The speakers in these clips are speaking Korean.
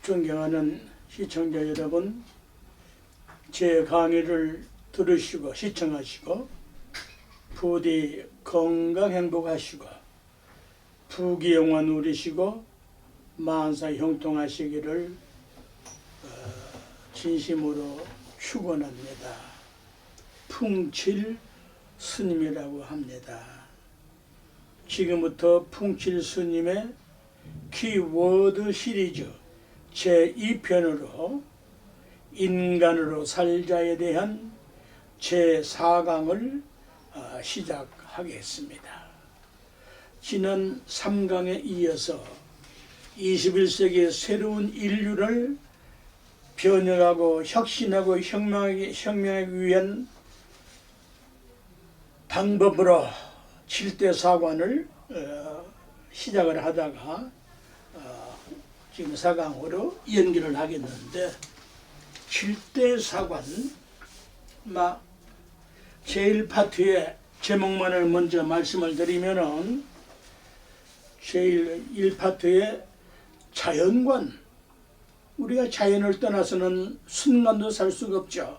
존경하는 시청자 여러분, 제 강의를 들으시고 시청하시고 부디 건강 행복하시고 부귀영화 누리시고 만사 형통하시기를 진심으로 축원합니다. 풍칠 스님이라고 합니다. 지금부터 풍칠 스님의 키워드 시리즈 제2편으로 인간으로 살자에 대한 제4강을 시작하겠습니다. 지난 3강에 이어서 21세기의 새로운 인류를 변혁하고 혁신하고 혁명하기 위한 방법으로 7대 사관을 시작을 하다가 지금 4강으로 연기를 하겠는데, 7대 사관 제1파트의 제목만을 먼저 말씀을 드리면은, 제1파트의 자연관, 우리가 자연을 떠나서는 순간도 살 수가 없죠.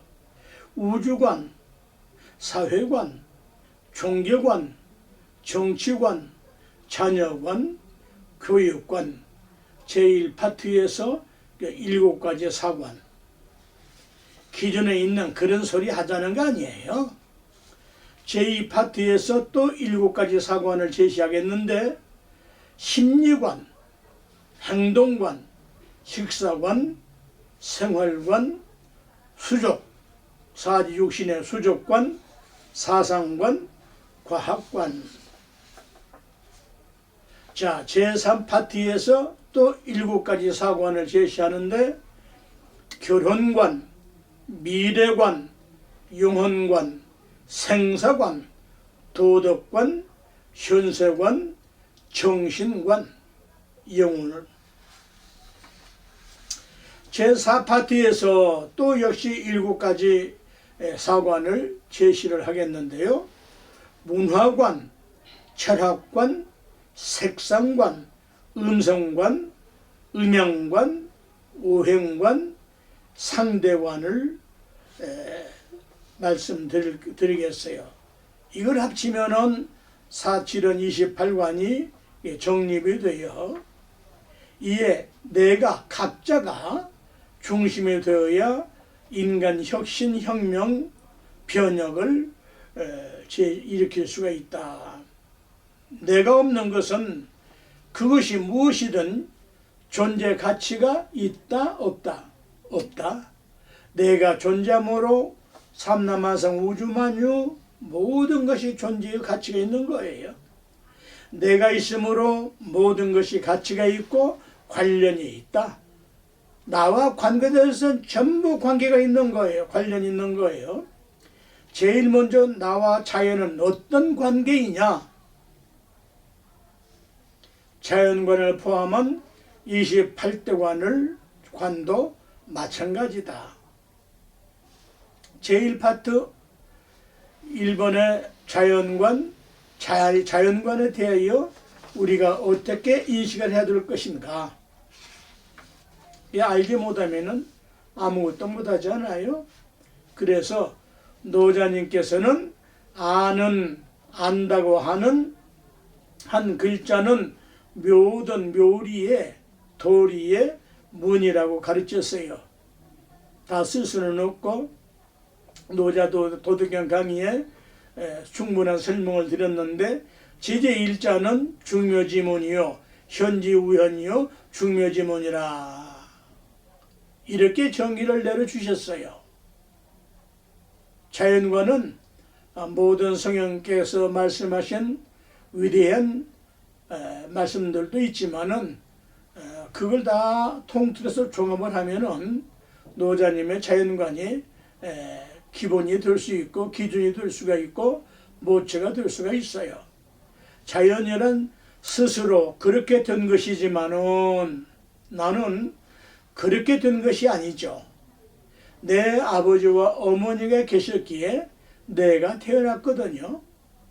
우주관, 사회관, 종교관, 정치관, 자녀관, 교육관, 제1파트에서 7가지 사관, 기존에 있는 그런 소리 하자는 거 아니에요. 제2파트에서 또 7가지 사관을 제시하겠는데, 심리관, 행동관, 식사관, 생활관, 수족, 사지육신의 수족관, 사상관, 과학관. 자, 제3파트에서 또 7가지 사관을 제시하는데, 결혼관, 미래관, 영혼관, 생사관, 도덕관, 현세관, 정신관, 영혼을. 제4파트에서 또 역시 7가지 사관을 제시를 하겠는데요. 문화관, 철학관, 색상관, 음성관, 음향관, 오행관, 상대관을 말씀드리겠어요. 이걸 합치면은 4, 7은 28관이 정립이 되어, 이에 내가 각자가 중심이 되어야 인간 혁신, 혁명, 변혁을 일으킬 수가 있다. 내가 없는 것은 그것이 무엇이든 존재 가치가 있다, 없다? 없다. 내가 존재함으로 삼라만상 우주만유 모든 것이 존재의 가치가 있는 거예요. 내가 있으므로 모든 것이 가치가 있고 관련이 있다. 나와 관계돼서는 전부 관계가 있는 거예요. 관련이 있는 거예요. 제일 먼저 나와 자연은 어떤 관계이냐? 자연관을 포함한 28대 관도 마찬가지다. 제1파트 1번의 자연관에 대하여 우리가 어떻게 인식을 해야 될 것인가? 알지 못하면은 아무것도 못하지 않아요? 그래서 노자님께서는 안다고 하는 한 글자는 묘든 묘리의 도리의 문이라고 가르쳤어요. 다 쓸 수는 없고, 노자도 도덕경 강의에 충분한 설명을 드렸는데, 제제1자는 중묘지문이요 현지우현이요 중묘지문이라, 이렇게 정의를 내려주셨어요. 자연관은 모든 성령께서 말씀하신 위대한 말씀들도 있지만은, 그걸 다 통틀어서 종합을 하면은 노자님의 자연관이 기본이 될 수 있고 기준이 될 수가 있고 모체가 될 수가 있어요. 자연이란 스스로 그렇게 된 것이지만은 나는 그렇게 된 것이 아니죠. 내 아버지와 어머니가 계셨기에 내가 태어났거든요.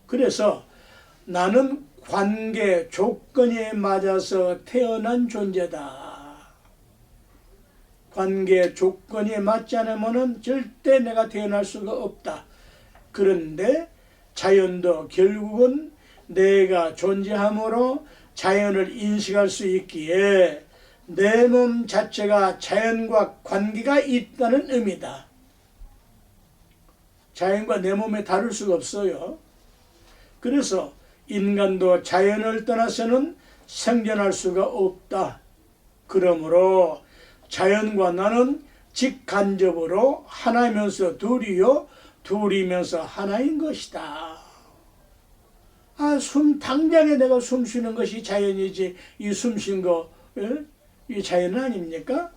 그래서 나는 관계 조건에 맞아서 태어난 존재다. 관계 조건이 맞지 않으면 절대 내가 태어날 수가 없다. 그런데 자연도 결국은 내가 존재함으로 자연을 인식할 수 있기에 내 몸 자체가 자연과 관계가 있다는 의미다. 자연과 내 몸에 다를 수가 없어요. 그래서 인간도 자연을 떠나서는 생존할 수가 없다. 그러므로 자연과 나는 직간접으로 하나면서 둘이요, 둘이면서 하나인 것이다. 당장에 내가 숨 쉬는 것이 자연이지, 이 숨 쉰 거, 이 자연 아닙니까?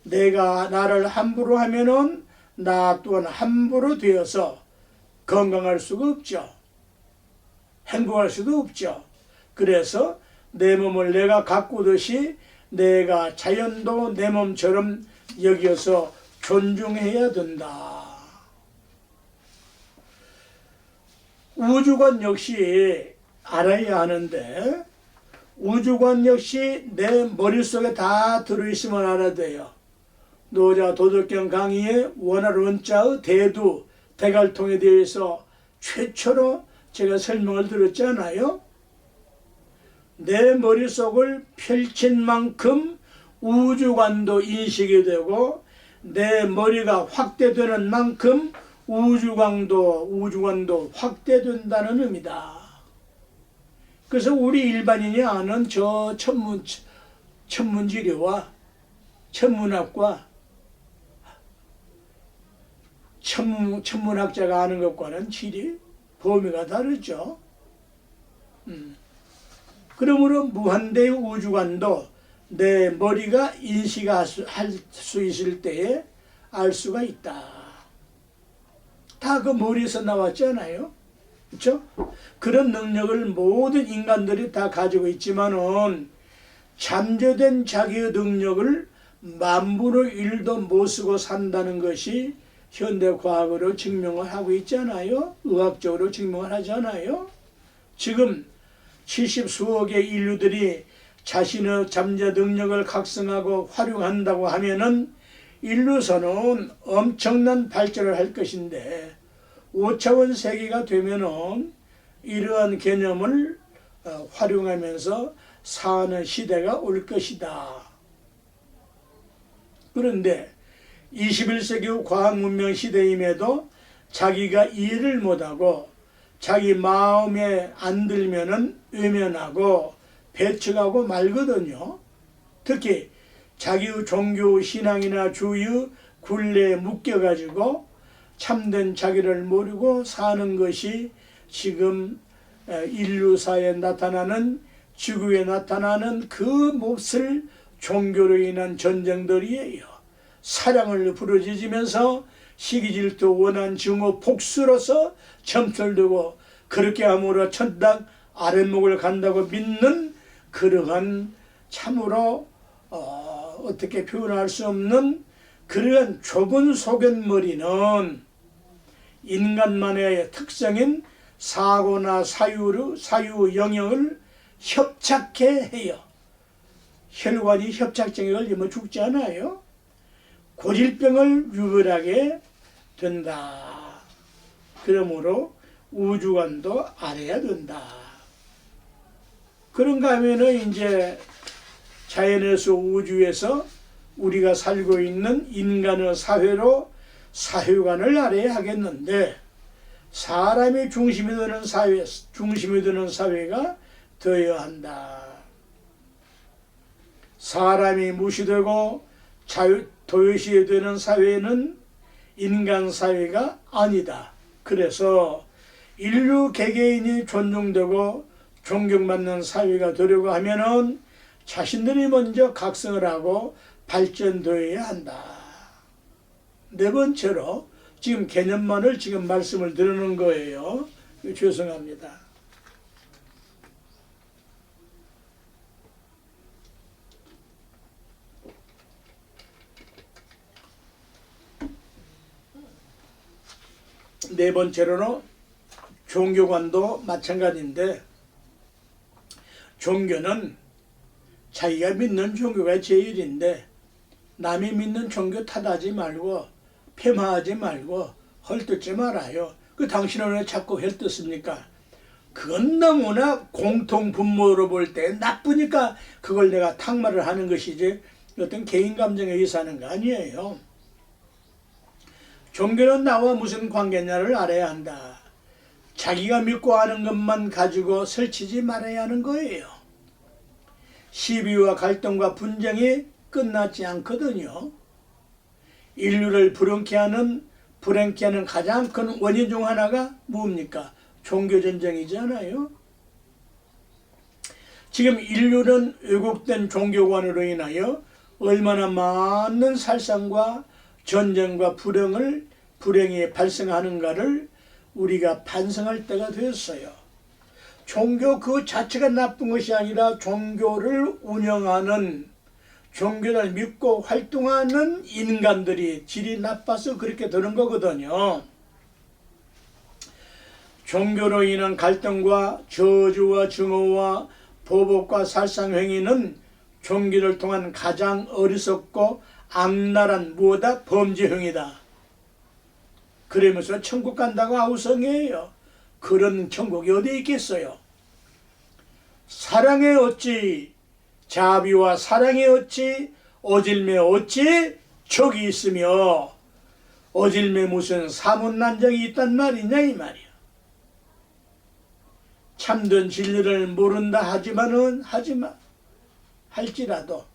내가 나를 함부로 하면은 나 또한 함부로 되어서 건강할 수가 없죠. 행복할 수도 없죠. 그래서 내 몸을 내가 가꾸듯이 내가 자연도 내 몸처럼 여겨서 존중해야 된다. 우주관 역시 알아야 하는데, 우주관 역시 내 머릿속에 다 들어있으면 알아야 돼요. 노자 도덕경 강의에 원할 원자의 대두, 대갈통에 대해서 최초로 제가 설명을 드렸잖아요. 내 머릿속을 펼친 만큼 우주관도 인식이 되고, 내 머리가 확대되는 만큼 우주관도 확대된다는 의미다. 그래서 우리 일반인이 아는 저 천문지리와 천문학과 천문학자가 아는 것과는 질이 범위가 다르죠. 그러므로 무한대의 우주관도 내 머리가 인식할 수 있을 때에 알 수가 있다. 다 그 머리에서 나왔잖아요. 그렇죠? 그런 능력을 모든 인간들이 다 가지고 있지만은 잠재된 자기의 능력을 만분의 1도 못 쓰고 산다는 것이 현대과학으로 증명을 하고 있잖아요. 의학적으로 증명을 하잖아요. 지금 70수억의 인류들이 자신의 잠재 능력을 각성하고 활용한다고 하면은 인류선은 엄청난 발전을 할 것인데, 5차원 세계가 되면은 이러한 개념을 활용하면서 사는 시대가 올 것이다. 그런데 21세기 과학 문명 시대임에도 자기가 이해를 못하고 자기 마음에 안 들면은 외면하고 배척하고 말거든요. 특히 자기의 종교 신앙이나 주의 굴레에 묶여가지고 참된 자기를 모르고 사는 것이 지금 인류사에 나타나는, 지구에 나타나는 그 몹쓸 종교로 인한 전쟁들이에요. 사랑을 부르짖으면서 시기질투 원한 증오 복수로서 점수를 두고 그렇게 함으로 천당 아랫목을 간다고 믿는 그러한 참으로 어떻게 표현할 수 없는 그러한 좁은 소견머리는 인간만의 특성인 사고나 사유 영역을 협착해 해요. 혈관이 협착증에 걸리면 죽지 않아요. 고질병을 유발하게 된다. 그러므로 우주관도 알아야 된다. 그런가 하면은 이제 자연에서 우주에서 우리가 살고 있는 인간의 사회로 사회관을 알아야 하겠는데, 사람이 중심이 되는 사회가 되어야 한다. 사람이 무시되고 도외시되는 사회는 인간 사회가 아니다. 그래서 인류 개개인이 존중되고 존경받는 사회가 되려고 하면은 자신들이 먼저 각성을 하고 발전되어야 한다. 네 번째로 지금 개념만을 지금 말씀을 드리는 거예요. 죄송합니다. 네 번째로는 종교관도 마찬가지인데, 종교는 자기가 믿는 종교가 제일인데 남이 믿는 종교 탓하지 말고 폄하하지 말고 헐뜯지 말아요. 그 당신은 왜 자꾸 헐뜯습니까? 그건 너무나 공통 분모로 볼 때 나쁘니까 그걸 내가 탁말을 하는 것이지 어떤 개인 감정에 의해서 하는 거 아니에요. 종교는 나와 무슨 관계냐를 알아야 한다. 자기가 믿고 하는 것만 가지고 설치지 말아야 하는 거예요. 시비와 갈등과 분쟁이 끝나지 않거든요. 인류를 불행케 하는 가장 큰 원인 중 하나가 뭡니까? 종교전쟁이잖아요. 지금 인류는 왜곡된 종교관으로 인하여 얼마나 많은 살상과 전쟁과 불행이 발생하는가를 우리가 반성할 때가 되었어요. 종교 그 자체가 나쁜 것이 아니라 종교를 운영하는, 종교를 믿고 활동하는 인간들이 질이 나빠서 그렇게 되는 거거든요. 종교로 인한 갈등과 저주와 증오와 보복과 살상행위는 종교를 통한 가장 어리석고 악랄한 무엇다 범죄행위다. 그러면서 천국 간다고 아우성이에요. 그런 천국이 어디 있겠어요? 사랑에 어찌 자비와 사랑에 어찌 어질매 어찌 족이 있으며, 어질매 무슨 사문난정이 있단 말이냐 이 말이야. 참된 진리를 모른다 할지라도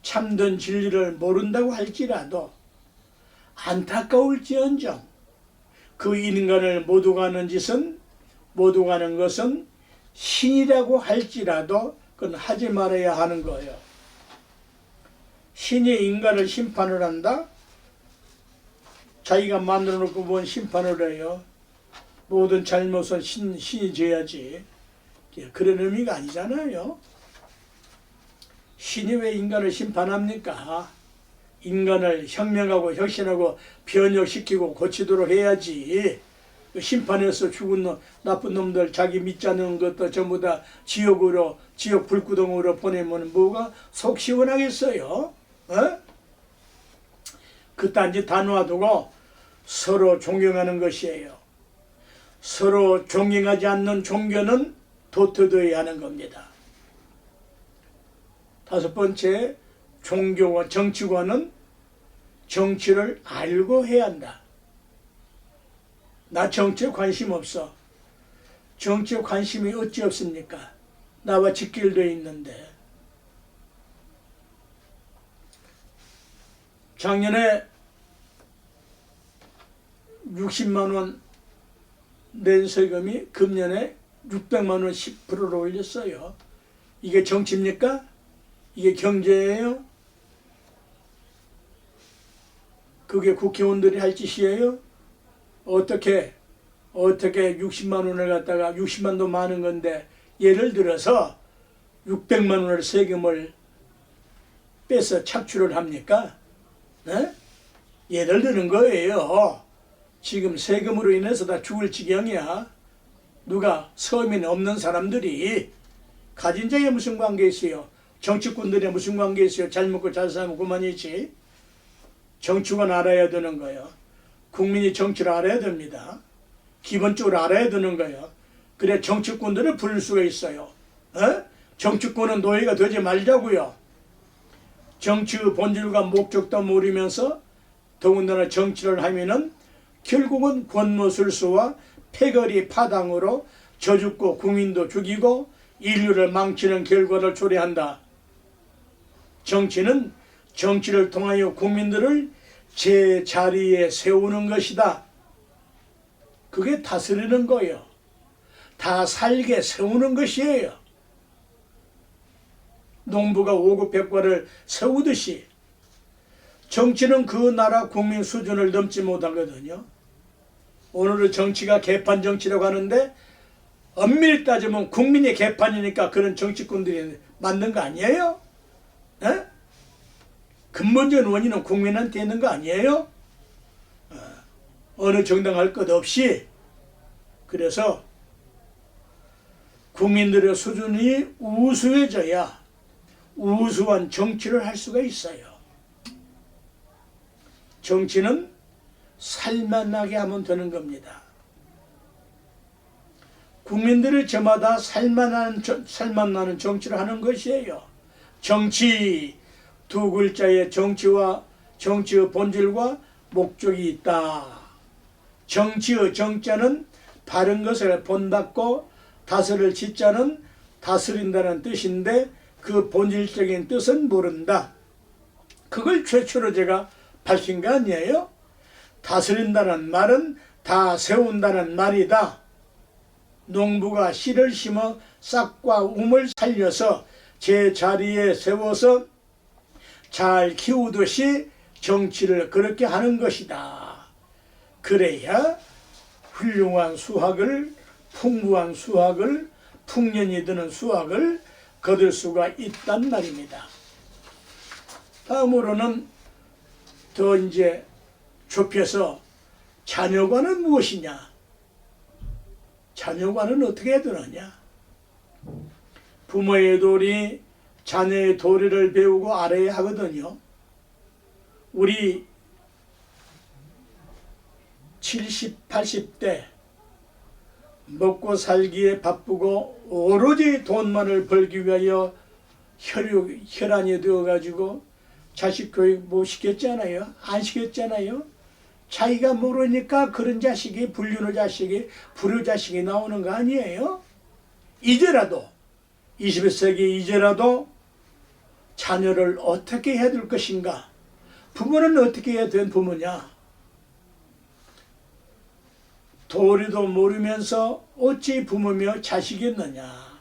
참된 진리를 모른다고 할지라도 안타까울지언정 그 인간을 모두 가는 것은 신이라고 할지라도 그건 하지 말아야 하는 거예요. 신이 인간을 심판을 한다? 자기가 만들어 놓고 뭔 심판을 해요? 모든 잘못은 신이 져야지. 그런 의미가 아니잖아요. 신이 왜 인간을 심판합니까? 인간을 혁명하고 혁신하고 변혁시키고 고치도록 해야지. 심판해서 죽은 나쁜 놈들 자기 믿지 않는 것도 전부 다 지옥 불구덩으로 보내면 뭐가 속 시원하겠어요? 그딴 짓 다 놔두고 서로 존경하는 것이에요. 서로 존경하지 않는 종교는 도태되어야 하는 겁니다. 다섯 번째, 종교와 정치관은 정치를 알고 해야 한다. 나 정치에 관심 없어. 정치에 관심이 어찌 없습니까? 나와 직결되어 있는데. 작년에 60만 원 낸 세금이 금년에 600만 원 10%로 올렸어요. 이게 정치입니까? 이게 경제예요? 그게 국회의원들이 할 짓이에요? 어떻게 60만 원을 갖다가 60만도 많은 건데 예를 들어서 600만 원을 세금을 빼서 착취를 합니까? 네? 예를 드는 거예요. 지금 세금으로 인해서 다 죽을 지경이야. 누가 서민이 없는 사람들이 가진 자에 무슨 관계 있어요? 정치꾼들이 무슨 관계 있어요? 잘 먹고 잘 살면 그만이지. 정치관 알아야 되는 거예요. 국민이 정치를 알아야 됩니다. 기본적으로 알아야 되는 거예요. 그래 정치꾼들을 부를 수가 있어요. 정치꾼은 노예가 되지 말자고요. 정치의 본질과 목적도 모르면서 더군다나 정치를 하면은 결국은 권모술수와 패거리 파당으로 저 죽고 국민도 죽이고 인류를 망치는 결과를 초래한다. 정치는 정치를 통하여 국민들을 제 자리에 세우는 것이다. 그게 다스리는 거예요. 다 살게 세우는 것이에요. 농부가 오구백과를 세우듯이 정치는 그 나라 국민 수준을 넘지 못하거든요. 오늘은 정치가 개판 정치라고 하는데 엄밀히 따지면 국민이 개판이니까 그런 정치꾼들이 만든 거 아니에요? 근본적인 원인은 국민한테 있는 거 아니에요? 어느 정당 할 것 없이. 그래서 국민들의 수준이 우수해져야 우수한 정치를 할 수가 있어요. 정치는 살만나게 하면 되는 겁니다. 국민들이 저마다 살만나는 정치를 하는 것이에요. 정치 두 글자의 정치와 정치의 본질과 목적이 있다. 정치의 정자는 바른 것을 본받고 다스릴 지자는 다스린다는 뜻인데 그 본질적인 뜻은 모른다. 그걸 최초로 제가 밝힌 거 아니에요? 다스린다는 말은 다 세운다는 말이다. 농부가 씨를 심어 싹과 움을 살려서 제 자리에 세워서 잘 키우듯이 정치를 그렇게 하는 것이다. 그래야 훌륭한 수확을, 풍부한 수확을, 풍년이 드는 수확을 거둘 수가 있단 말입니다. 다음으로는 더 이제 좁혀서 자녀관은 무엇이냐? 자녀관은 어떻게 해야 되느냐? 부모의 도리, 자녀의 도리를 배우고 알아야 하거든요. 우리 70, 80대 먹고 살기에 바쁘고 오로지 돈만을 벌기 위하여 혈안이 되어가지고 자식 교육 못 시켰잖아요. 안 시켰잖아요. 자기가 모르니까 그런 자식이 불륜의 자식이 불효 자식이 나오는 거 아니에요? 이제라도 21세기 이제라도 자녀를 어떻게 해야 될 것인가? 부모는 어떻게 해야 된 부모냐? 도리도 모르면서 어찌 부모며 자식이었느냐?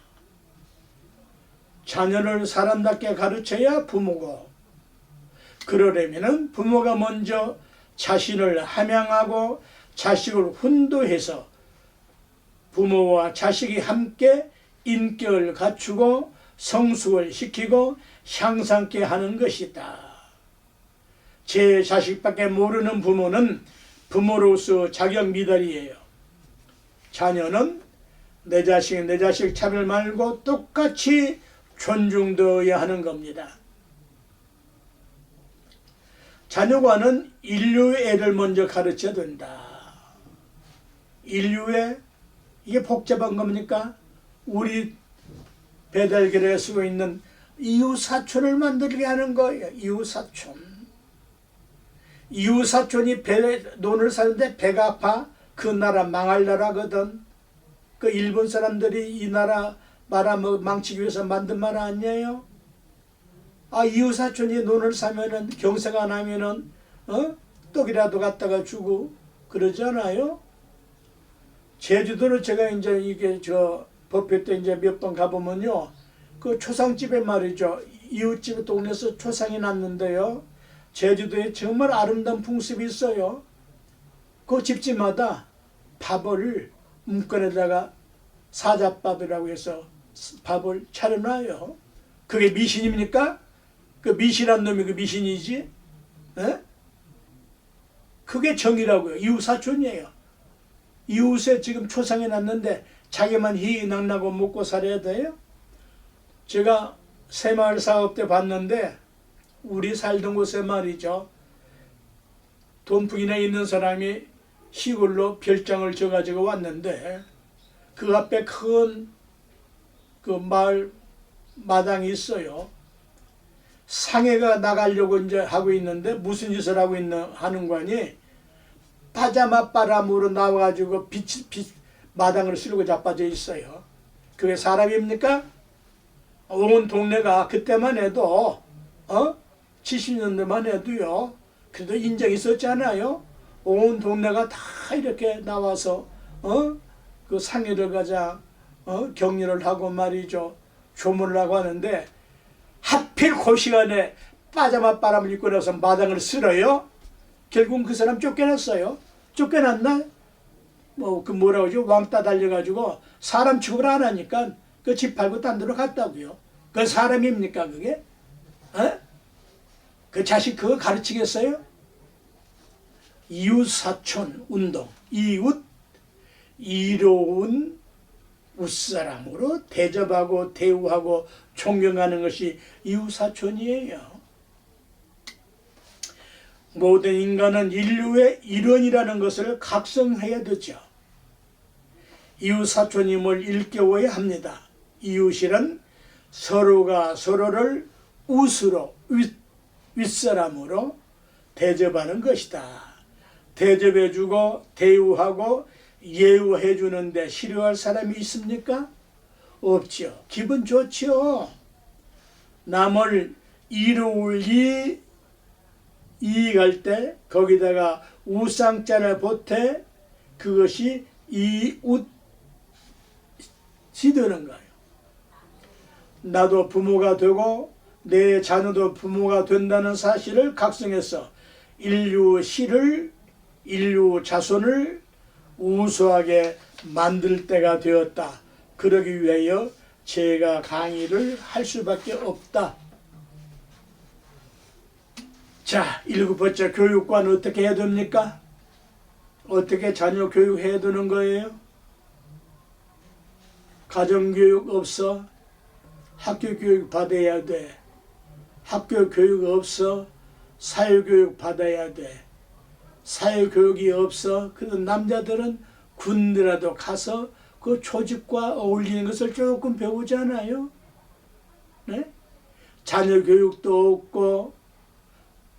자녀를 사람답게 가르쳐야 부모고, 그러려면 부모가 먼저 자신을 함양하고 자식을 훈도해서 부모와 자식이 함께 인격을 갖추고 성숙을 시키고 향상케 하는 것이다. 제 자식밖에 모르는 부모는 부모로서 자격 미달이에요. 자녀는 내 자식 차별 말고 똑같이 존중되어야 하는 겁니다. 자녀관은 인류의 애를 먼저 가르쳐야 된다. 인류의, 이게 복잡한 겁니까? 우리 배달결에 쓰고 있는 이웃사촌을 만들게 하는 거예요. 이웃사촌. 이웃사촌이 논을 사는데 배가 아파. 그 나라 망할 나라거든. 그 일본 사람들이 이 나라 망치기 위해서 만든 말 아니에요? 아, 이웃사촌이 논을 사면은 경사가 나면은 떡이라도 갖다가 주고 그러잖아요. 제주도는 제가 이제 이게 법회 때 이제 몇 번 가보면요, 그 초상집에 말이죠, 이웃집 동네에서 초상이 났는데요, 제주도에 정말 아름다운 풍습이 있어요. 그 집집마다 밥을 문간에다가 사자밥이라고 해서 밥을 차려놔요. 그게 미신입니까? 그 미신한 놈이 그 미신이지? 에? 그게 정이라고요. 이웃사촌이에요. 이웃에 지금 초상이 났는데 자기만 희희낙낙하고 먹고 살아야 돼요? 제가 새마을 사업 때 봤는데 우리 살던 곳에 말이죠, 돈풍이나 있는 사람이 시골로 별장을 져가지고 왔는데 그 앞에 큰 그 마을 마당이 있어요. 상해가 나가려고 이제 하고 있는데 무슨 짓을 하는 거니? 파자마 바람으로 나와가지고 마당을 쓸고 자빠져 있어요. 그게 사람입니까? 온 동네가 그때만 해도 70년대만 해도요, 그래도 인정이 있었잖아요. 온 동네가 다 이렇게 나와서 그 상해를 가자 격려를 하고 말이죠, 조문을 하고 하는데 하필 그 시간에 파자마 바람을 입고 나서 마당을 쓸어요. 결국은 그 사람 쫓겨났어요. 쫓겨났나? 뭐라고 하죠? 왕따 달려가지고 사람 취급을 안 하니까 그 집 팔고 딴 데로 갔다고요. 그 사람입니까 그게? 그 자식 그거 가르치겠어요? 이웃사촌 운동, 이웃, 이로운 웃사람으로 대접하고 대우하고 존경하는 것이 이웃사촌이에요. 모든 인간은 인류의 일원이라는 것을 각성해야 되죠. 이웃사촌임을 일깨워야 합니다. 이웃이란 서로가 서로를 웃으로 윗사람으로 대접하는 것이다. 대접해주고 대우하고 예우해주는데 싫어할 사람이 있습니까? 없죠. 기분 좋죠. 남을 이로울 이익할 때 거기다가 우상자를 보태 그것이 이웃이 되는 거예요. 나도 부모가 되고 내 자녀도 부모가 된다는 사실을 각성해서 인류 자손을 우수하게 만들 때가 되었다. 그러기 위하여 제가 강의를 할 수밖에 없다. 자, 7번째 교육관 어떻게 해야 됩니까? 어떻게 자녀 교육해야 되는 거예요? 가정교육 없어? 학교 교육 받아야 돼. 학교 교육 없어? 사회교육 받아야 돼. 사회교육이 없어? 그래서 남자들은 군대라도 가서 그 조직과 어울리는 것을 조금 배우잖아요. 네? 자녀 교육도 없고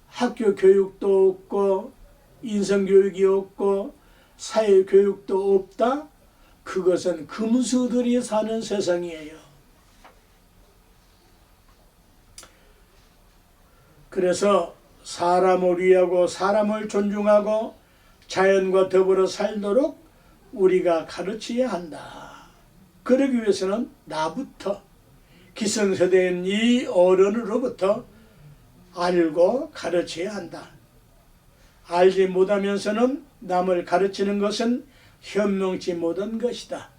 학교 교육도 없고 인성교육이 없고 사회교육도 없다? 그것은 금수들이 사는 세상이에요. 그래서 사람을 위하고 사람을 존중하고 자연과 더불어 살도록 우리가 가르쳐야 한다. 그러기 위해서는 나부터 기성세대인 이 어른으로부터 알고 가르쳐야 한다. 알지 못하면서는 남을 가르치는 것은 현명치 못한 것이다.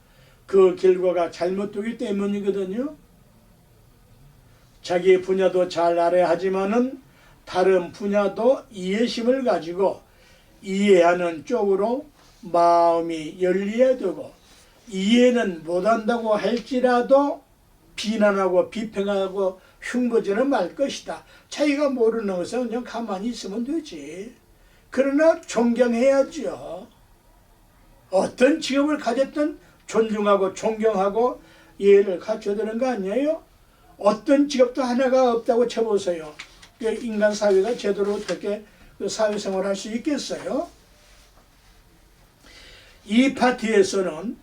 그 결과가 잘못되기 때문이거든요. 자기 분야도 잘 알아야 하지만은 다른 분야도 이해심을 가지고 이해하는 쪽으로 마음이 열려야 되고, 이해는 못한다고 할지라도 비난하고 비평하고 흉보지는 말 것이다. 자기가 모르는 것은 그냥 가만히 있으면 되지. 그러나 존경해야죠. 어떤 직업을 가졌든 존중하고 존경하고 예를 갖춰야 되는 거 아니에요? 어떤 직업도 하나가 없다고 쳐보세요. 인간 사회가 제대로 어떻게 사회생활을 할 수 있겠어요? 이 파트에서는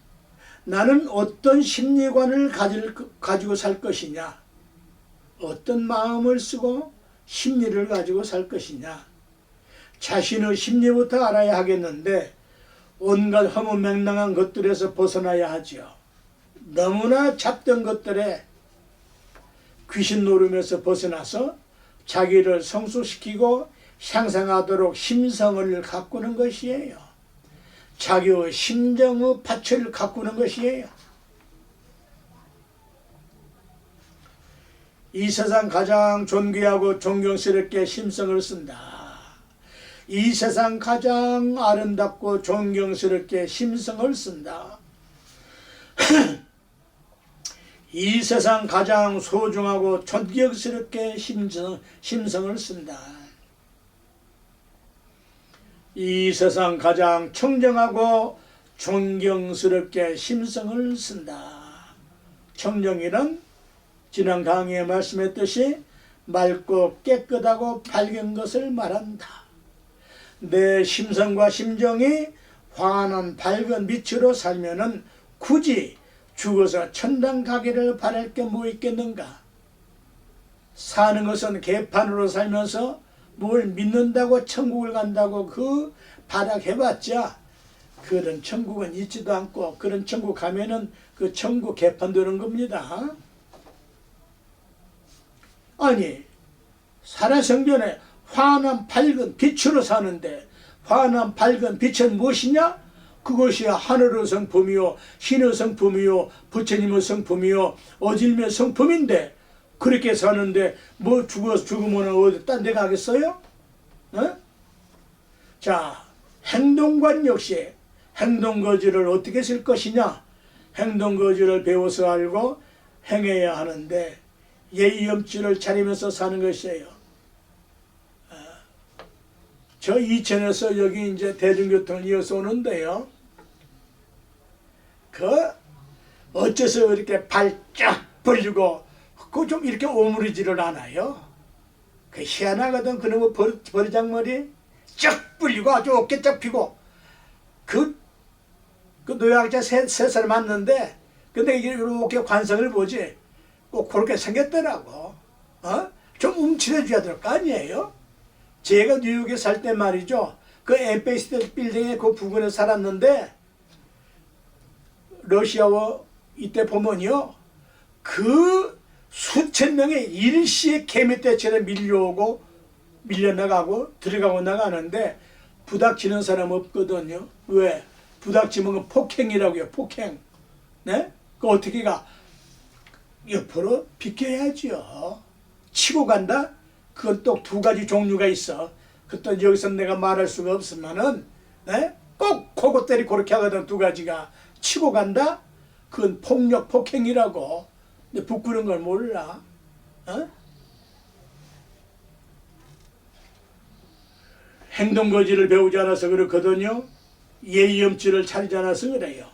나는 어떤 심리관을 가지고 살 것이냐, 어떤 마음을 쓰고 심리를 가지고 살 것이냐, 자신의 심리부터 알아야 하겠는데 온갖 허무맹랑한 것들에서 벗어나야 하죠. 너무나 잡던 것들에 귀신 노름에서 벗어나서 자기를 성숙시키고 향상하도록 심성을 가꾸는 것이에요. 자기의 심정의 밭을 가꾸는 것이에요. 이 세상 가장 존귀하고 존경스럽게 심성을 쓴다. 이 세상 가장 아름답고 존경스럽게 심성을 쓴다. 이 세상 가장 소중하고 존경스럽게 심성을 쓴다. 이 세상 가장 청정하고 존경스럽게 심성을 쓴다. 청정이란 지난 강의에 말씀했듯이 맑고 깨끗하고 밝은 것을 말한다. 내 심성과 심정이 환한 밝은 빛으로 살면은 굳이 죽어서 천당 가기를 바랄 게 뭐 있겠는가? 사는 것은 개판으로 살면서 뭘 믿는다고 천국을 간다고 그 발악해봤자 그런 천국은 있지도 않고, 그런 천국 가면은 그 천국 개판되는 겁니다. 아니, 살아생전에 환한 밝은 빛으로 사는데 환한 밝은 빛은 무엇이냐? 그것이 하늘의 성품이요 신의 성품이요 부처님의 성품이요 어질의 성품인데, 그렇게 사는데 뭐 죽으면 어디 딴 데 가겠어요? 어? 자, 행동관 역시 행동거지를 어떻게 쓸 것이냐? 행동거지를 배워서 알고 행해야 하는데 예의염치를 차리면서 사는 것이에요. 저 이천에서 여기 이제 대중교통을 이어서 오는데요. 그 어째서 이렇게 발 쫙 벌리고 그 좀 이렇게 오므리지를 않아요. 그 희한하거든. 그놈의 버리장머리 쫙 벌리고 아주 어깨 쫙 펴고 그 노약자 세 살 맞는데 근데 이게 이렇게 관성을 보지 꼭 그렇게 생겼더라고. 좀 움츠려줘야 될 거 아니에요. 제가 뉴욕에 살 때 말이죠. 그 엠파이어 스테이트 빌딩의 그 부근에 살았는데 러시아워 이때 보면요. 그 수천 명의 일시에 개미떼처럼 밀려오고 밀려나가고 들어가고 나가는데 부닥치는 사람 없거든요. 왜? 부닥치면 폭행이라고요. 폭행. 네? 그 어떻게 가? 옆으로 비켜야죠. 치고 간다? 그건 또 두 가지 종류가 있어. 그것도 여기서 내가 말할 수가 없으면은, 네? 꼭 그것 때리 그렇게 하거든. 두 가지가. 치고 간다? 그건 폭력, 폭행이라고. 근데 부끄러운 걸 몰라. 행동거지를 배우지 않아서 그렇거든요. 예의염치를 차리지 않아서 그래요.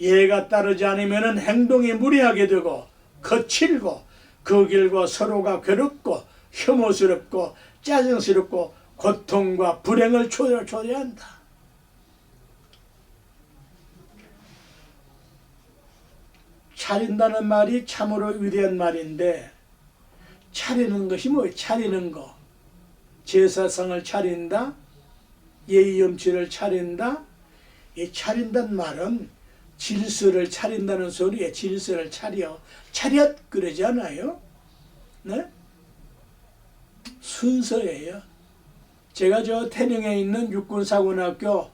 예가 따르지 않으면 행동이 무리하게 되고 거칠고 그 길과 서로가 괴롭고 혐오스럽고 짜증스럽고 고통과 불행을 초래한다. 차린다는 말이 참으로 위대한 말인데 차리는 것이 뭐예요? 차리는 거. 제사상을 차린다. 예의염치를 차린다. 이 차린다는 말은 질서를 차린다는 소리에 질서를 차려. 차렷 그러지 않아요? 네? 순서예요. 제가 저 태릉에 있는 육군사관학교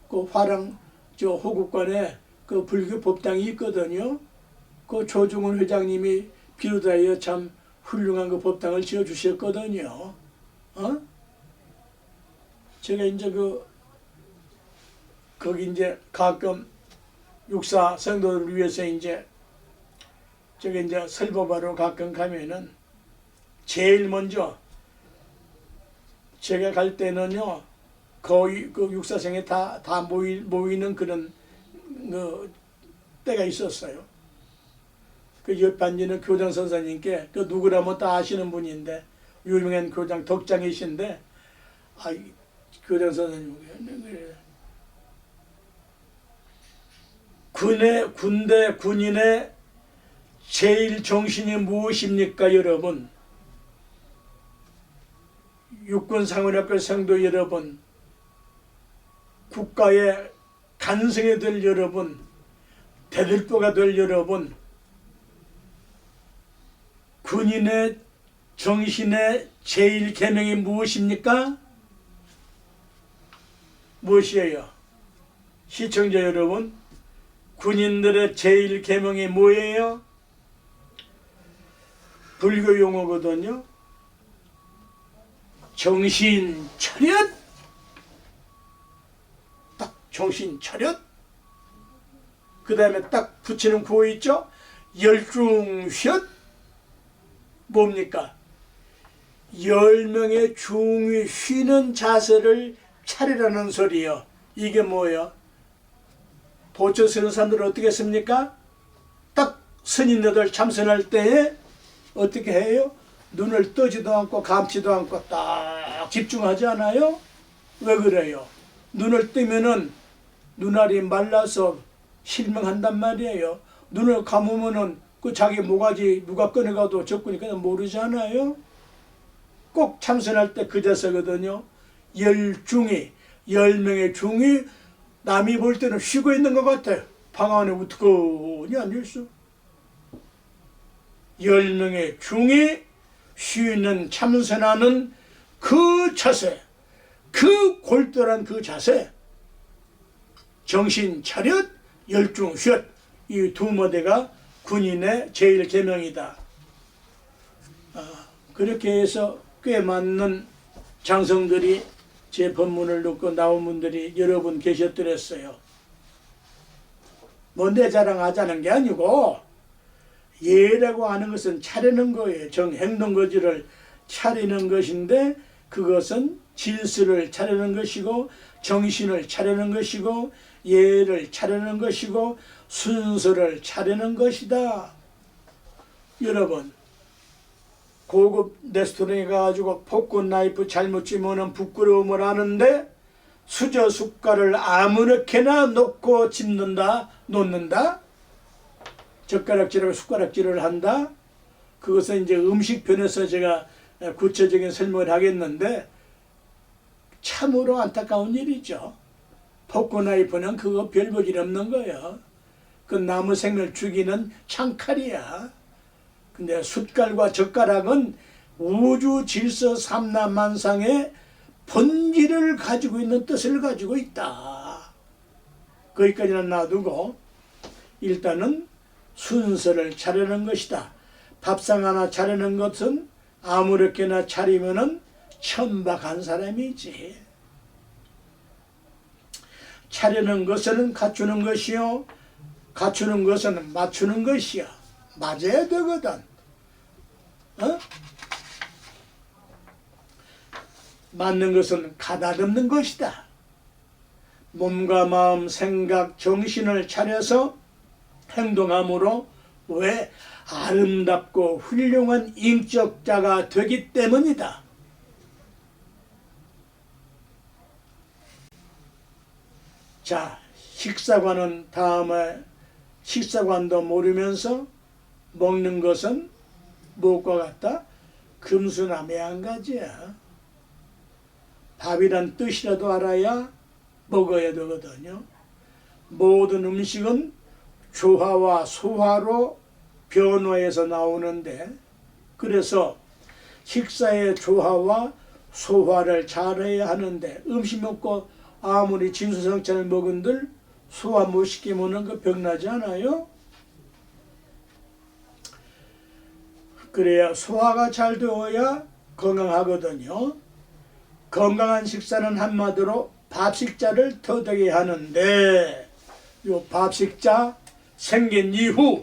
그 화랑 저 호국관에 그 불교 법당이 있거든요. 그 조중훈 회장님이 비로다하여 참 훌륭한 그 법당을 지어 주셨거든요. 제가 이제 거기 이제 가끔 육사 성도들을 위해서 이제 저기 이제 설법하러 가끔 가면은 제일 먼저 제가 갈 때는요 거의 그 육사생에 다 모이는 그런 그 때가 있었어요. 그 옆에 앉는 교장 선생님께 그 누구라면 다 아시는 분인데 유명한 교장 덕장이신데 교장 선생님 군대 군인의 제일 정신이 무엇입니까 여러분? 육군상원학교 성도 여러분, 국가의 간성이 될 여러분, 대들보가 될 여러분, 군인의 정신의 제일 계명이 무엇입니까? 무엇이에요? 시청자 여러분, 군인들의 제일 계명이 뭐예요? 불교 용어거든요. 정신 차렷. 딱 정신 차렷. 그 다음에 딱 붙이는 구호 있죠? 열중휘. 뭡니까? 10명의 중이 쉬는 자세를 차리라는 소리요. 이게 뭐예요? 도처 서는 사람들은 어떻게 씁니까? 딱 스님들 참선할 때에 어떻게 해요? 눈을 뜨지도 않고 감지도 않고 딱 집중하지 않아요? 왜 그래요? 눈을 뜨면은 눈알이 말라서 실명한단 말이에요. 눈을 감으면은 그 자기 모가지 누가 꺼내가도 적군이 그냥 모르잖아요. 꼭 참선할 때 그 자세거든요. 10명의 중이 남이 볼 때는 쉬고 있는 것 같아요. 방 안에 우두커니 앉아있어. 10명의 중이 쉬는 참선하는 그 자세, 그 골똘한 그 자세, 정신 차렷, 열중휘, 이 두 마디가 군인의 제일 계명이다. 그렇게 해서 꽤 많은 장성들이 제 법문을 듣고 나온 분들이 여러 분 계셨더랬어요. 뭐 내 자랑하자는 게 아니고 예라고 하는 것은 차리는 거예요. 행동거지를 차리는 것인데 그것은 질서를 차리는 것이고 정신을 차리는 것이고 예를 차리는 것이고 순서를 차리는 것이다. 여러분, 고급 레스토랑에 가가지고 포크 나이프 잘못 쥐면은 부끄러움을 하는데 수저 숟갈을 아무렇게나 놓고 집는다, 놓는다, 젓가락질하고 숟가락질을 한다. 그것은 이제 음식편에서 제가 구체적인 설명을 하겠는데 참으로 안타까운 일이죠. 포크 나이프는 그거 별 볼일 없는 거예요. 그 나무 생명을 죽이는 창칼이야. 근데 숟갈과 젓가락은 우주 질서 삼라만상의 본질을 가지고 있는 뜻을 가지고 있다. 거기까지는 놔두고 일단은 순서를 차리는 것이다. 밥상 하나 차리는 것은 아무렇게나 차리면은 천박한 사람이지. 차리는 것은 갖추는 것이요, 갖추는 것은 맞추는 것이야. 맞아야 되거든. 어? 맞는 것은 가다듬는 것이다. 몸과 마음, 생각, 정신을 차려서 행동함으로 왜 아름답고 훌륭한 인격자가 되기 때문이다. 자, 식사관은 다음에 식사관도 모르면서 먹는 것은 무엇과 같다? 금수나매한가지야. 밥이란 뜻이라도 알아야 먹어야 되거든요. 모든 음식은 조화와 소화로 변화해서 나오는데, 그래서 식사의 조화와 소화를 잘해야 하는데, 음식 먹고 아무리 진수성찬을 먹은들 소화 못 시키면 그 병나지 않아요? 그래야 소화가 잘 되어야 건강하거든요. 건강한 식사는 한마디로 밥식자를 터득해 하는데, 요 밥식자 생긴 이후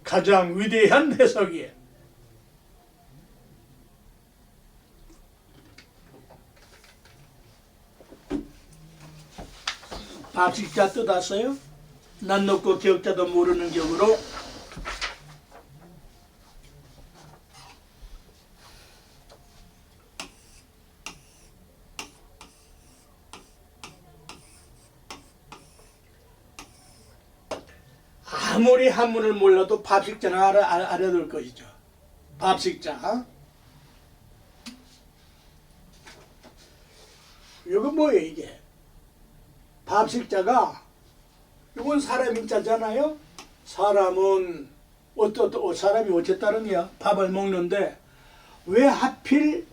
가장 위대한 해석이에요. 밥식자 뜻 아세요? 난 놓고 기억자도 모르는 격으로 아무리 한문을 몰라도 밥식자는 알아둘 것이죠. 밥식자. 이거 뭐예요 이게? 밥식자가 이건 사람 인자잖아요. 사람은 사람이 어째 따름이야. 밥을 먹는데 왜 하필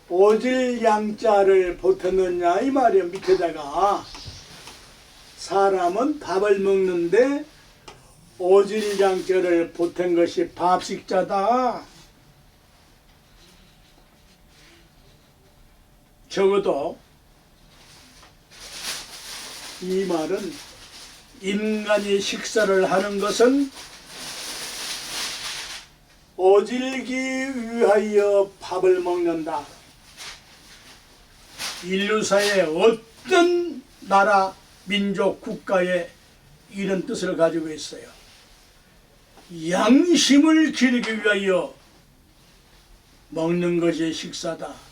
오질 양자를 붙였느냐 이 말이야. 밑에다가 사람은 밥을 먹는데 오질 양자를 보탠 것이 밥식자다. 적어도 이 말은 인간이 식사를 하는 것은 오질기 위하여 밥을 먹는다. 인류사의 어떤 나라, 민족, 국가에 이런 뜻을 가지고 있어요. 양심을 기르기 위하여 먹는 것이 식사다.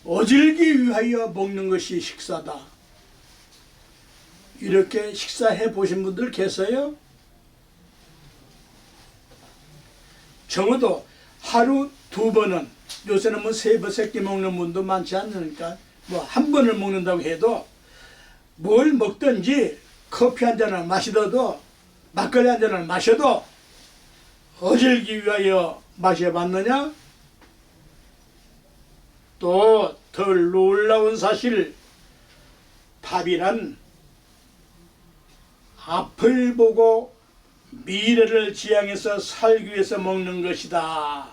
어질기 위하여 먹는 것이 식사다. 이렇게 식사해 보신 분들 계세요? 적어도 하루 2번은, 요새는 뭐 3번, 3끼 먹는 분도 많지 않으니까 뭐 1번을 먹는다고 해도 뭘 먹든지 커피 한 잔을 마시더라도 막걸리 한 잔을 마셔도 어질기 위하여 마셔봤느냐? 또 덜 놀라운 사실, 밥이란 앞을 보고 미래를 지향해서 살기 위해서 먹는 것이다.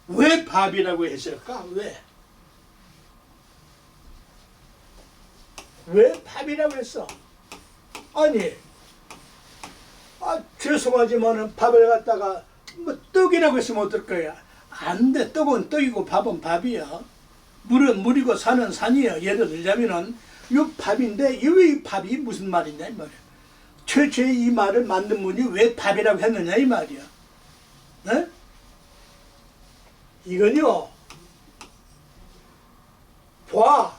왜 밥이라고 했을까? 왜 밥이라고 했어? 아니, 죄송하지만 밥을 갖다가 뭐 떡이라고 했으면 어떨 거야? 안 돼. 떡은 떡이고 밥은 밥이야. 물은 물이고 산은 산이야. 예를 들자면은 이 밥인데 이 밥이 무슨 말이냐 이 말이야. 최초에 이 말을 만든 분이 왜 밥이라고 했느냐 이 말이야. 네? 이건요. 봐.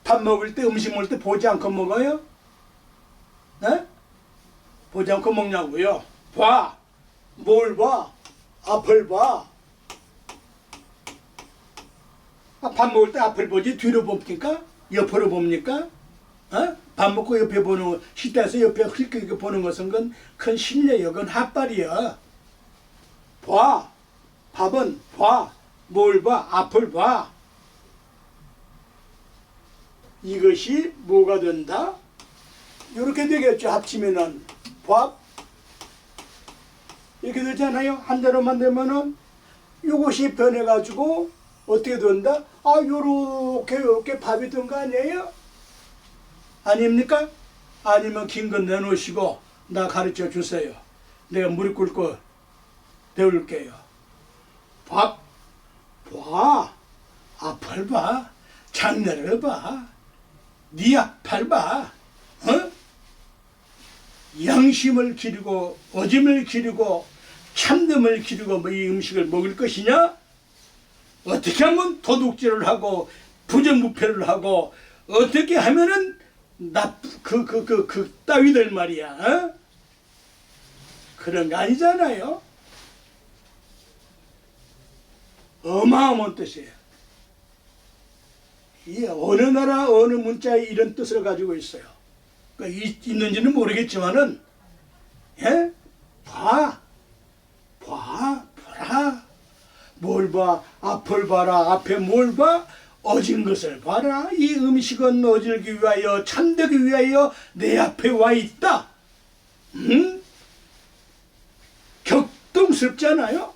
밥 먹을 때 음식 먹을 때 보지 않고 먹어요? 네? 보지 않고 먹냐고요? 봐. 뭘 봐? 앞을 봐. 밥 먹을 때 앞을 보지 뒤로 봅니까? 옆으로 봅니까? 어? 밥 먹고 옆에 보는 식당에서 옆에 흘끗 보는 것은 그건 큰 실례요. 그건 핫발이야. 봐. 밥은 봐. 뭘 봐? 앞을 봐. 이것이 뭐가 된다? 이렇게 되겠죠. 합치면은 밥 이렇게 되잖아요. 한 자로 만들면은 이것이 변해가지고 어떻게 된다? 아 요렇게 밥이 된 거 아니에요? 아닙니까? 아니면 긴 건 내놓으시고 나 가르쳐 주세요. 내가 무릎 꿇고 배울게요. 밥 봐. 앞을 봐. 장래를 봐. 네 앞을 봐. 어? 양심을 기르고 오짐을 기르고 참됨을 기르고 뭐 이 음식을 먹을 것이냐? 어떻게 하면 도둑질을 하고 부정부패를 하고 어떻게 하면은 따위들 말이야. 어? 그런 거 아니잖아요. 어마어마한 뜻이에요. 이 어느 나라 어느 문자에 이런 뜻을 가지고 있어요. 그러니까 있는지는 모르겠지만은 예? 보라. 뭘 봐? 앞을 봐라. 앞에 뭘 봐? 어진 것을 봐라. 이 음식은 어질기 위하여 참되기 위하여 내 앞에 와 있다. 격동스럽잖아요.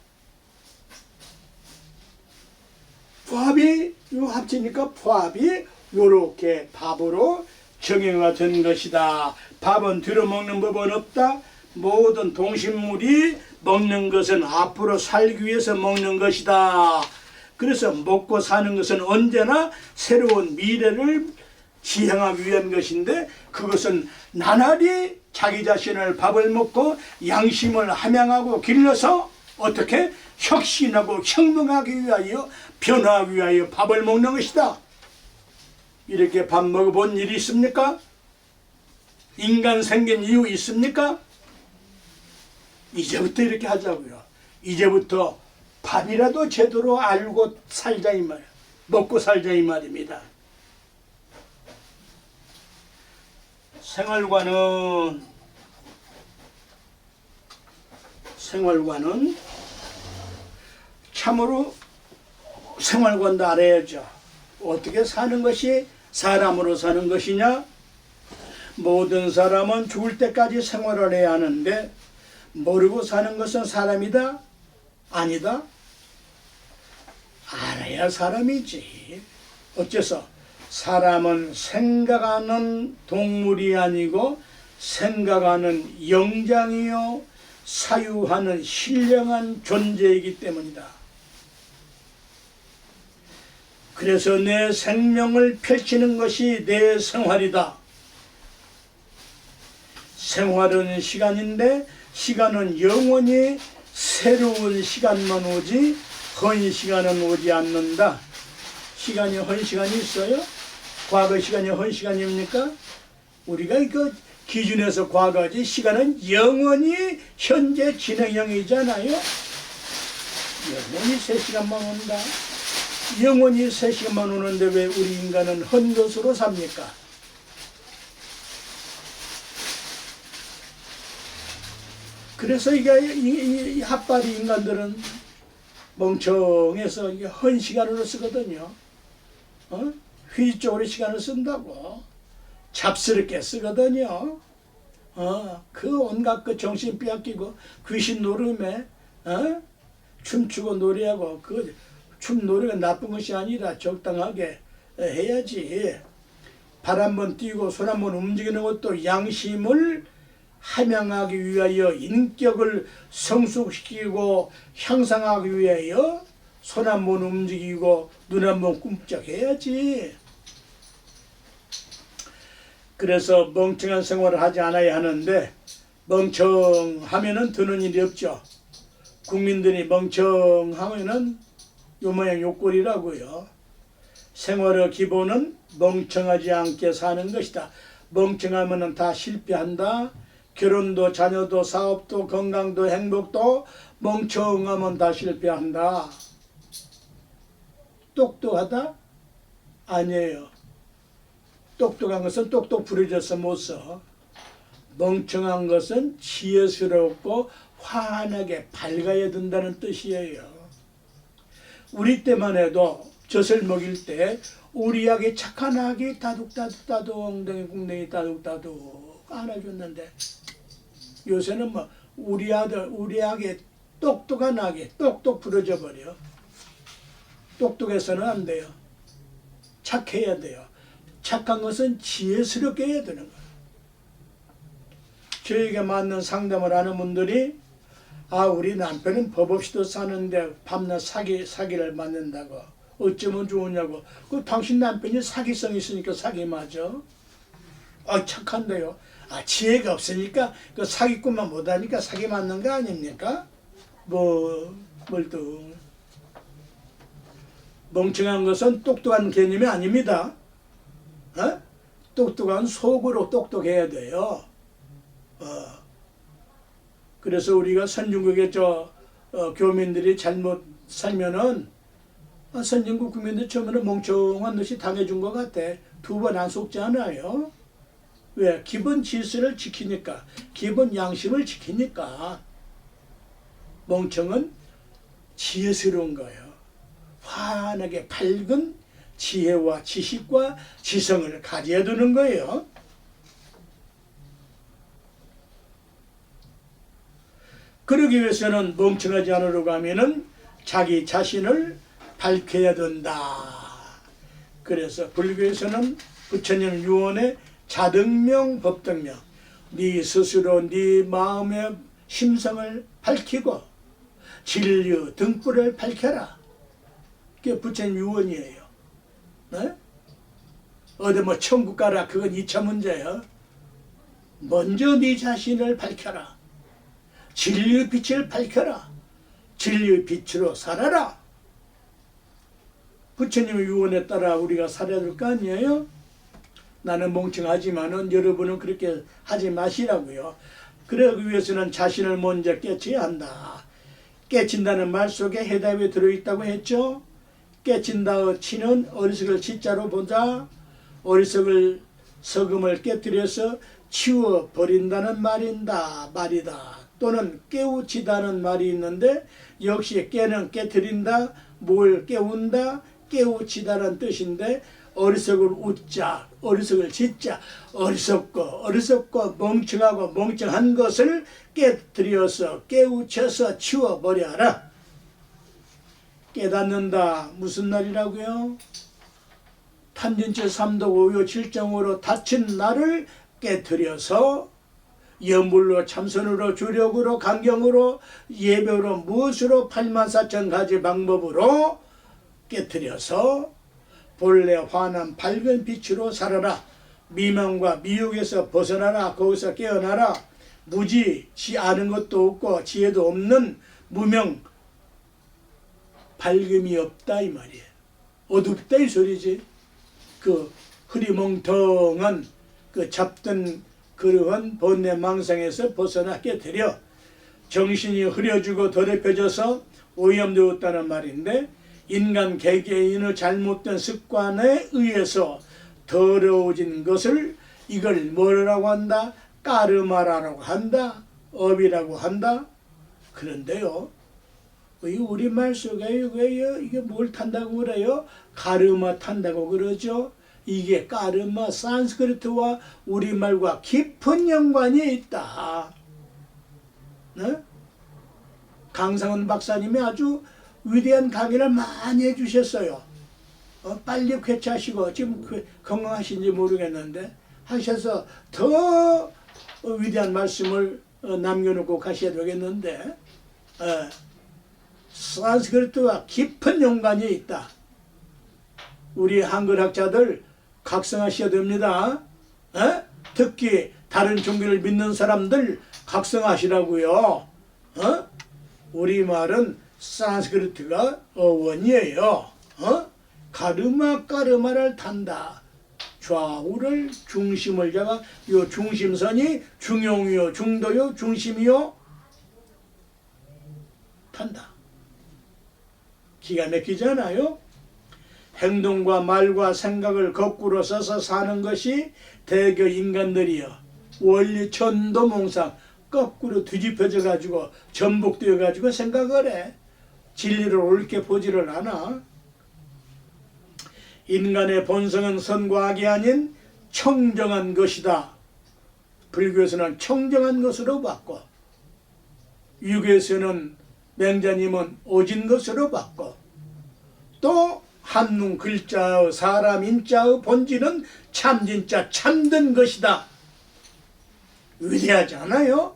밥이 요 합치니까 밥이 요렇게 밥으로 정형화 된 것이다. 밥은 뒤로 먹는 법은 없다. 모든 동식물이 먹는 것은 앞으로 살기 위해서 먹는 것이다. 그래서 먹고 사는 것은 언제나 새로운 미래를 지향하기 위한 것인데 그것은 나날이 자기 자신을 밥을 먹고 양심을 함양하고 길러서 어떻게 혁신하고 혁명하기 위하여 변화하기 위하여 밥을 먹는 것이다. 이렇게 밥 먹어본 일이 있습니까? 인간 생긴 이유 있습니까? 이제부터 이렇게 하자고요. 이제부터 밥이라도 제대로 알고 살자 이 말, 먹고 살자 이 말입니다. 생활관은 참으로 생활관도 알아야죠. 어떻게 사는 것이 사람으로 사는 것이냐? 모든 사람은 죽을 때까지 생활을 해야 하는데 모르고 사는 것은 사람이다? 아니다? 알아야 사람이지. 어째서? 사람은 생각하는 동물이 아니고 생각하는 영장이요 사유하는 신령한 존재이기 때문이다. 그래서 내 생명을 펼치는 것이 내 생활이다. 생활은 시간인데 시간은 영원히 새로운 시간만 오지 헌 시간은 오지 않는다. 시간이 헌 시간이 있어요? 과거 시간이 헌 시간입니까? 우리가 그 기준에서 과거지 시간은 영원히 현재 진행형이잖아요. 영원히 3시간만 온다. 영원히 3시간만 오는데 왜 우리 인간은 헌 것으로 삽니까? 그래서 이 핫바리 인간들은 멍청해서 헌 시간으로 쓰거든요. 회의적으로 시간을 쓴다고. 잡스럽게 쓰거든요. 그 온갖 그 정신 빼앗기고 귀신 노름에 춤추고 노래하고 그 춤 노래가 나쁜 것이 아니라 적당하게 해야지. 발 한번 띄고 손 한번 움직이는 것도 양심을 함양하기 위하여 인격을 성숙시키고 향상하기 위하여 손 한 번 움직이고 눈 한 번 꿈쩍해야지. 그래서 멍청한 생활을 하지 않아야 하는데 멍청하면은 드는 일이 없죠. 국민들이 멍청하면은 요 모양 요 꼴이라고요. 생활의 기본은 멍청하지 않게 사는 것이다. 멍청하면은 다 실패한다. 결혼도 자녀도 사업도 건강도 행복도 멍청하면 다 실패한다. 똑똑하다? 아니에요. 똑똑한 것은 똑똑 부러져서 못 써. 멍청한 것은 지혜스럽고 환하게 밝아야 된다는 뜻이에요. 우리 때만 해도 젖을 먹일 때 우리 아기 착한 아기 따둑따둑따둑 엉덩이 궁뎅이 따둑따둑 안아줬는데 요새는 뭐 우리 아기 똑똑한 아기 똑똑 부러져 버려. 똑똑해서는 안 돼요. 착해야 돼요. 착한 것은 지혜스럽게 해야 되는 거예요. 저에게 맞는 상담을 하는 분들이 우리 남편은 법 없이도 사는데 밤낮 사기를 맞는다고 어쩌면 좋으냐고. 당신 남편이 사기성 있으니까 사기 맞아. 착한데요. 지혜가 없으니까 그 사기꾼만 못하니까 사기 맞는 거 아닙니까? 뭘 또. 멍청한 것은 똑똑한 개념이 아닙니다. 똑똑한 속으로 똑똑해야 돼요. 그래서 우리가 선진국의 교민들이 잘못 살면은 선진국 국민들 처음에는 멍청한 듯이 당해준 것 같아. 두 번 안 속지 않아요. 왜? 기본 질서를 지키니까, 기본 양심을 지키니까. 멍청은 지혜스러운 거예요. 환하게 밝은 지혜와 지식과 지성을 가져야 되는 거예요. 그러기 위해서는 멍청하지 않으려고 하면은 자기 자신을 밝혀야 된다. 그래서 불교에서는 부처님 유언에 자등명 법등명, 네 스스로 네 마음의 심성을 밝히고 진리 등불을 밝혀라. 그게 부처님 유언이에요. 네? 어디 뭐 천국 가라 그건 2차 문제예요. 먼저 네 자신을 밝혀라. 진리의 빛을 밝혀라. 진리의 빛으로 살아라. 부처님의 유언에 따라 우리가 살아야 될 거 아니에요? 나는 멍청하지만은 여러분은 그렇게 하지 마시라고요. 그러기 위해서는 자신을 먼저 깨쳐야 한다. 깨친다는 말 속에 해답이 들어있다고 했죠. 깨친다의 치는 어리석을 치자로 보자. 어리석을 석음을 깨뜨려서 치워버린다는 말이다. 또는 깨우치다는 말이 있는데 역시 깨는 깨뜨린다, 뭘 깨운다, 깨우치다는 뜻인데 어리석을 웃자, 어리석을 짓자, 어리석고 멍청하고 멍청한 것을 깨뜨려서 깨우쳐서 치워버려라. 깨닫는다. 무슨 날이라고요? 탐진치 3도 5요 7정으로 닫힌 나를 깨뜨려서 염불로 참선으로 주력으로 강경으로 예배로 무엇으로 84,000가지 방법으로 깨뜨려서 본래 환한 밝은 빛으로 살아라. 미망과 미혹에서 벗어나라. 거기서 깨어나라. 무지 아는 것도 없고 지혜도 없는 무명 밝음이 없다 이 말이에요. 어둡다 이 소리지. 그 흐리멍텅한 그 잡던 그러한 번뇌 망상에서 벗어나 깨뜨려 정신이 흐려지고 더럽혀져서 오염되었다는 말인데 인간 개개인의 잘못된 습관에 의해서 더러워진 것을 이걸 뭐라고 한다? 까르마라고 한다. 업이라고 한다. 그런데요. 우리말 속에 이게 뭘 탄다고 그래요? 가르마 탄다고 그러죠. 이게 까르마 산스크리트와 우리말과 깊은 연관이 있다. 네? 강상훈 박사님이 아주 위대한 강의를 많이 해주셨어요. 빨리 쾌차하시고 지금 건강하신지 모르겠는데 하셔서 더 위대한 말씀을 남겨놓고 가셔야 되겠는데, 산스크리트와 깊은 연관이 있다. 우리 한글학자들 각성하셔야 됩니다. 특히 다른 종교를 믿는 사람들 각성하시라고요. 우리말은 산스크리트가 어원이에요. 가르마를 탄다. 좌우를 중심을 잡아. 요 중심선이 중용이요, 중도요, 중심이요, 탄다. 기가 막히잖아요. 행동과 말과 생각을 거꾸로 써서 사는 것이 대개 인간들이요. 원리 천도몽상 거꾸로 뒤집혀져 가지고 전복되어 가지고 생각을 해. 진리를 옳게 보지를 않아. 인간의 본성은 선과 악이 아닌 청정한 것이다. 불교에서는 청정한 것으로 바꿔. 유교에서는 맹자님은 오진 것으로 바꿔. 또 한눈 글자의 사람 인자의 본질은 참진자 참된 것이다. 위대하지 않아요?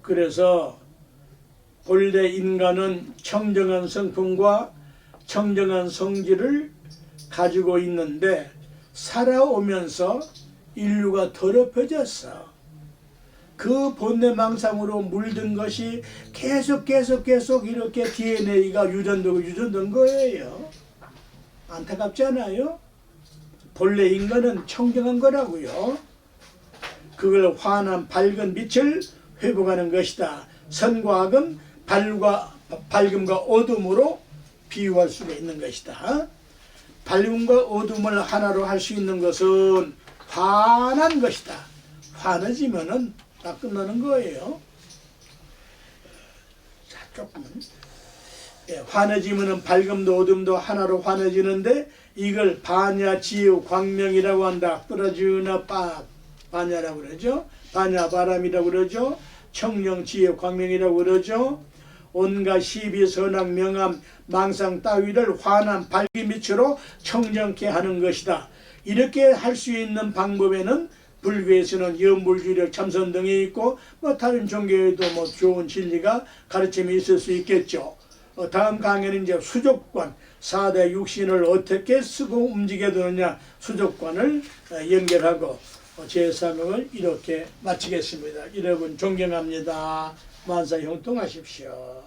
그래서 본래 인간은 청정한 성품과 청정한 성질을 가지고 있는데 살아오면서 인류가 더럽혀졌어. 그 본내망상으로 물든 것이 계속 이렇게 DNA가 유전된 거예요. 안타깝지 않아요? 본래 인간은 청정한 거라고요. 그걸 환한 밝은 빛을 회복하는 것이다. 선과 악은 밝음과 어둠으로 비유할 수가 있는 것이다. 밝음과 어둠을 하나로 할 수 있는 것은 환한 것이다. 환해지면은 다 끝나는 거예요. 자, 조금은. 환해지면은 밝음도 어둠도 하나로 환해지는데 이걸 반야 지유 광명이라고 한다. 뿌라주나 반야라고 그러죠. 반야 바람이라고 그러죠. 청령 지혜 광명이라고 그러죠. 온갖 시비 선악 명함 망상 따위를 환한 밝은 빛으로 청정케 하는 것이다. 이렇게 할 수 있는 방법에는 불교에서는 염불주력 참선 등이 있고 다른 종교에도 좋은 진리가 가르침이 있을 수 있겠죠. 다음 강의는 이제 수족관 4대 육신을 어떻게 쓰고 움직여야 되느냐 수족관을 연결하고 제 설명을 이렇게 마치겠습니다. 여러분 존경합니다. 만사 형통하십시오.